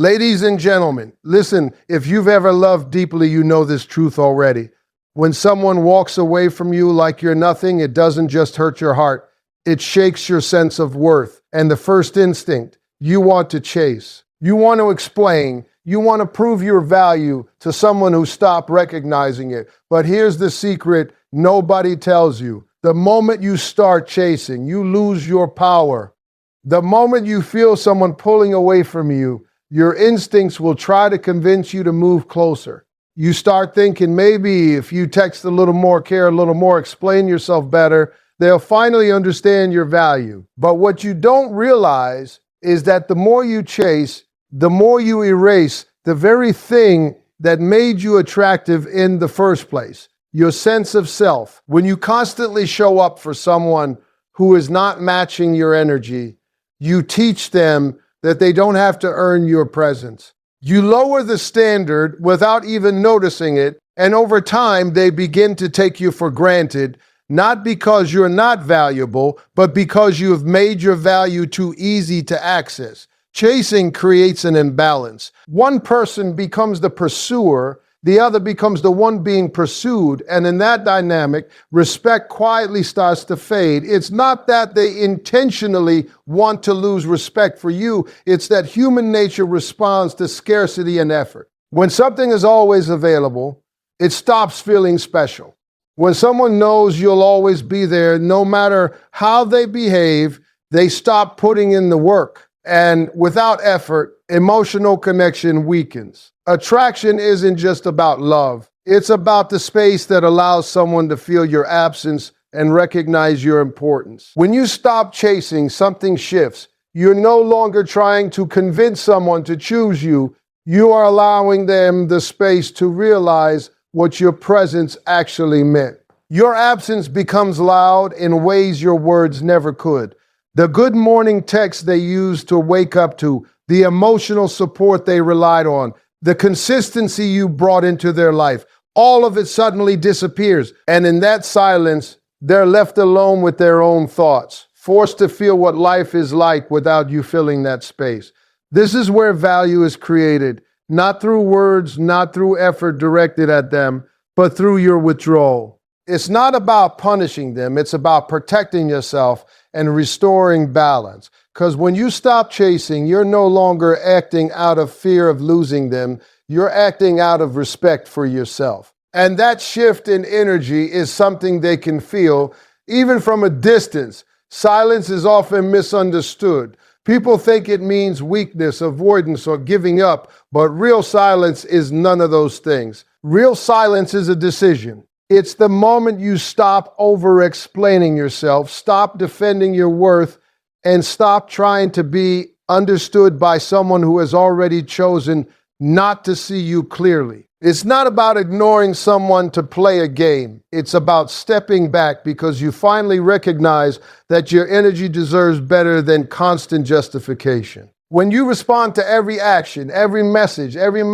Ladies and gentlemen, listen, if you've ever loved deeply, you know this truth already. When someone walks away from you like you're nothing, it doesn't just hurt your heart. It shakes your sense of worth. And the first instinct, you want to chase. You want to explain. You want to prove your value to someone who stopped recognizing it. But here's the secret nobody tells you. The moment you start chasing, you lose your power. The moment you feel someone pulling away from you, your instincts will try to convince you to move closer. You start thinking maybe if you text a little more, care a little more, explain yourself better, they'll finally understand your value. But what you don't realize is that the more you chase, the more you erase the very thing that made you attractive in the first place, your sense of self. When you constantly show up for someone who is not matching your energy, you teach them that they don't have to earn your presence. You lower the standard without even noticing it, and over time they begin to take you for granted, not because you're not valuable, but because you have made your value too easy to access. Chasing creates an imbalance. One person becomes the pursuer, the other becomes the one being pursued, and in that dynamic, respect quietly starts to fade. It's not that they intentionally want to lose respect for you, it's that human nature responds to scarcity and effort. When something is always available, it stops feeling special. When someone knows you'll always be there, no matter how they behave, they stop putting in the work. And without effort, emotional connection weakens. Attraction isn't just about love. It's about the space that allows someone to feel your absence and recognize your importance. When you stop chasing, something shifts. You're no longer trying to convince someone to choose you. You are allowing them the space to realize what your presence actually meant. Your absence becomes loud in ways your words never could. The good morning text they used to wake up to, the emotional support they relied on, the consistency you brought into their life, all of it suddenly disappears. And in that silence, they're left alone with their own thoughts, forced to feel what life is like without you filling that space. This is where value is created, not through words, not through effort directed at them, but through your withdrawal. It's not about punishing them, it's about protecting yourself and restoring balance. Because when you stop chasing, you're no longer acting out of fear of losing them. You're acting out of respect for yourself. And that shift in energy is something they can feel, even from a distance. Silence is often misunderstood. People think it means weakness, avoidance, or giving up, but real silence is none of those things. Real silence is a decision. It's the moment you stop over-explaining yourself, stop defending your worth, and stop trying to be understood by someone who has already chosen not to see you clearly. It's not about ignoring someone to play a game. It's about stepping back because you finally recognize that your energy deserves better than constant justification. When you respond to every action, every message, every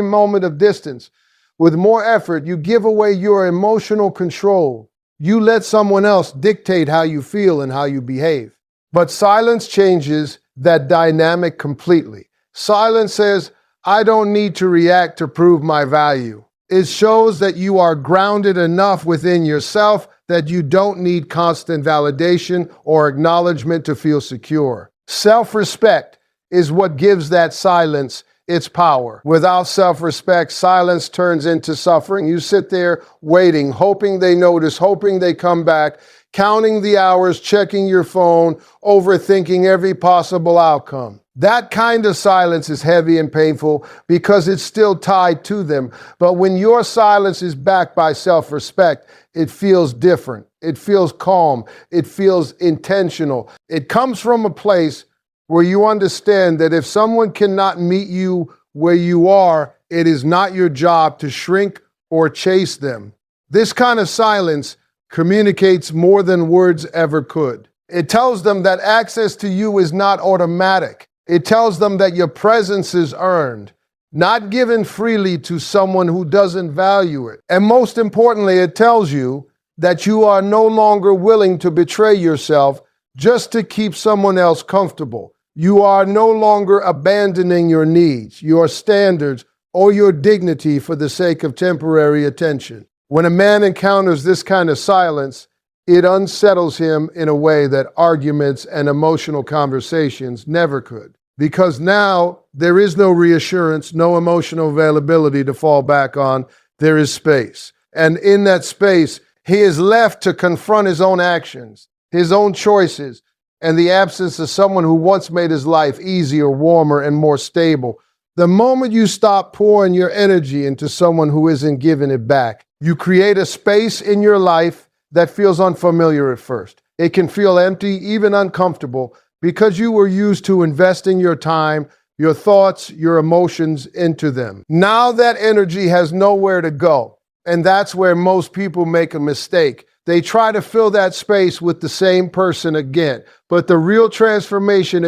moment of distance, with more effort, you give away your emotional control. You let someone else dictate how you feel and how you behave. But silence changes that dynamic completely. Silence says, I don't need to react to prove my value. It shows that you are grounded enough within yourself that you don't need constant validation or acknowledgement to feel secure. Self-respect is what gives that silence its power. Without self-respect, silence turns into suffering. You sit there waiting, hoping they notice, hoping they come back, counting the hours, checking your phone, overthinking every possible outcome. That kind of silence is heavy and painful because it's still tied to them. But when your silence is backed by self-respect, it feels different. It feels calm. It feels intentional. It comes from a place where you understand that if someone cannot meet you where you are, it is not your job to shrink or chase them. This kind of silence communicates more than words ever could. It tells them that access to you is not automatic. It tells them that your presence is earned, not given freely to someone who doesn't value it. And most importantly, it tells you that you are no longer willing to betray yourself just to keep someone else comfortable. You are no longer abandoning your needs, your standards, or your dignity for the sake of temporary attention. When a man encounters this kind of silence, it unsettles him in a way that arguments and emotional conversations never could. Because now there is no reassurance, no emotional availability to fall back on. There is space. And in that space, he is left to confront his own actions, his own choices, and the absence of someone who once made his life easier, warmer, and more stable. The moment you stop pouring your energy into someone who isn't giving it back, you create a space in your life that feels unfamiliar at first. It can feel empty, even uncomfortable, because you were used to investing your time, your thoughts, your emotions into them. Now that energy has nowhere to go, and that's where most people make a mistake. They try to fill that space with the same person again. But the real transformation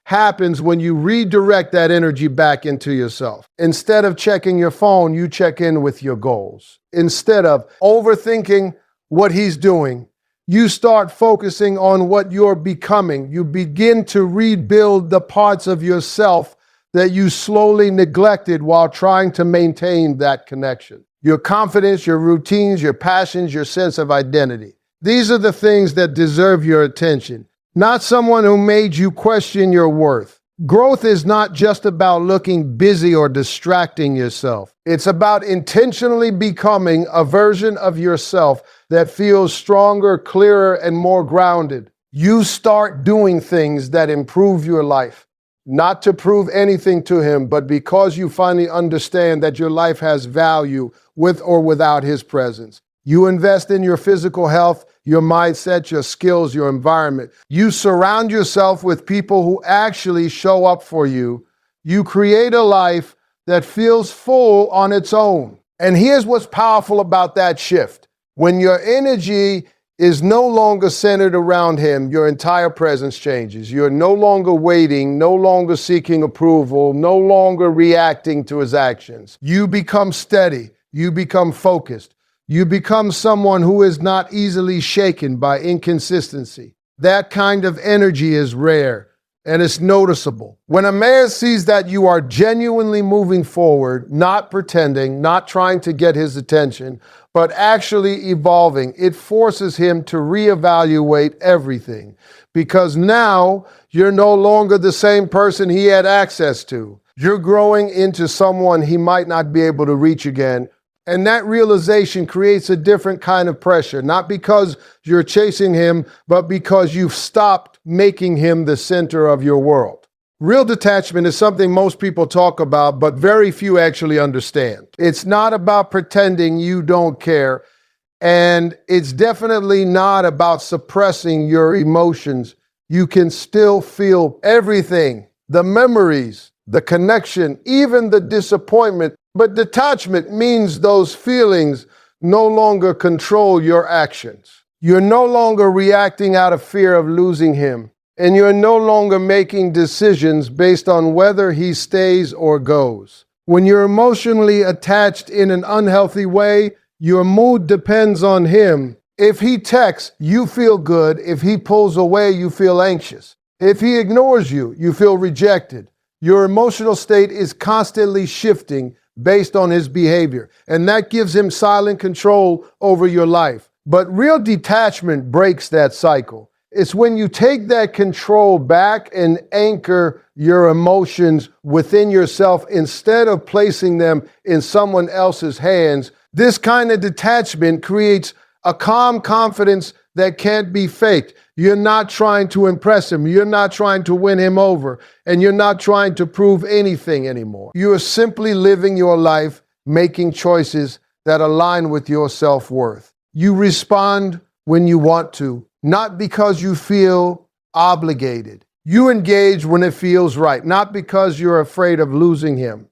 happens when you redirect that energy back into yourself. Instead of checking your phone, you check in with your goals. Instead of overthinking what he's doing, you start focusing on what you're becoming. You begin to rebuild the parts of yourself that you slowly neglected while trying to maintain that connection. Your confidence, your routines, your passions, your sense of identity. These are the things that deserve your attention, not someone who made you question your worth. Growth is not just about looking busy or distracting yourself. It's about intentionally becoming a version of yourself that feels stronger, clearer, and more grounded. You start doing things that improve your life, not to prove anything to him, but because you finally understand that your life has value with or without his presence. You invest in your physical health, your mindset, your skills, your environment. You surround yourself with people who actually show up for you. You create a life that feels full on its own. And here's what's powerful about that shift. When your energy is no longer centered around him, your entire presence changes. You're no longer waiting, no longer seeking approval, no longer reacting to his actions. You become steady. You become focused. You become someone who is not easily shaken by inconsistency. That kind of energy is rare and it's noticeable. When a man sees that you are genuinely moving forward, not pretending, not trying to get his attention, but actually evolving, it forces him to reevaluate everything. Because now you're no longer the same person he had access to. You're growing into someone he might not be able to reach again. And that realization creates a different kind of pressure, not because you're chasing him, but because you've stopped making him the center of your world. Real detachment is something most people talk about, but very few actually understand. It's not about pretending you don't care, and it's definitely not about suppressing your emotions. You can still feel everything, the memories, the connection, even the disappointment. But detachment means those feelings no longer control your actions. You're no longer reacting out of fear of losing him, and you're no longer making decisions based on whether he stays or goes. When you're emotionally attached in an unhealthy way, your mood depends on him. If he texts, you feel good. If he pulls away, you feel anxious. If he ignores you, you feel rejected. Your emotional state is constantly shifting based on his behavior, and that gives him silent control over your life. But real detachment breaks that cycle. It's when you take that control back and anchor your emotions within yourself instead of placing them in someone else's hands. This kind of detachment creates a calm confidence that can't be faked. You're not trying to impress him. You're not trying to win him over. And you're not trying to prove anything anymore. You are simply living your life, making choices that align with your self-worth. You respond when you want to, not because you feel obligated. You engage when it feels right, not because you're afraid of losing him.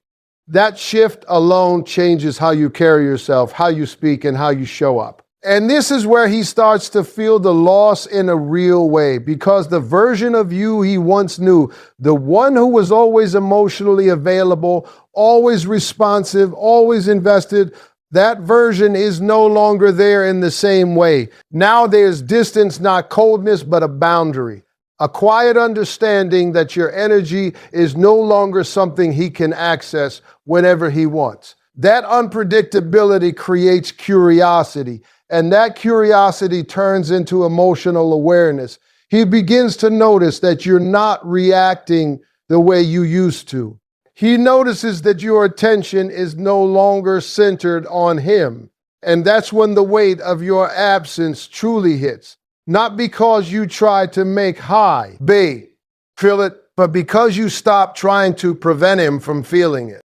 That shift alone changes how you carry yourself, how you speak, and how you show up. And this is where he starts to feel the loss in a real way, because the version of you he once knew, the one who was always emotionally available, always responsive, always invested, that version is no longer there in the same way. Now there's distance, not coldness, but a boundary. A quiet understanding that your energy is no longer something he can access whenever he wants. That unpredictability creates curiosity, and that curiosity turns into emotional awareness. He begins to notice that you're not reacting the way you used to. He notices that your attention is no longer centered on him. And that's when the weight of your absence truly hits. Not because you tried to make high, feel it, but because you stopped trying to prevent him from feeling it.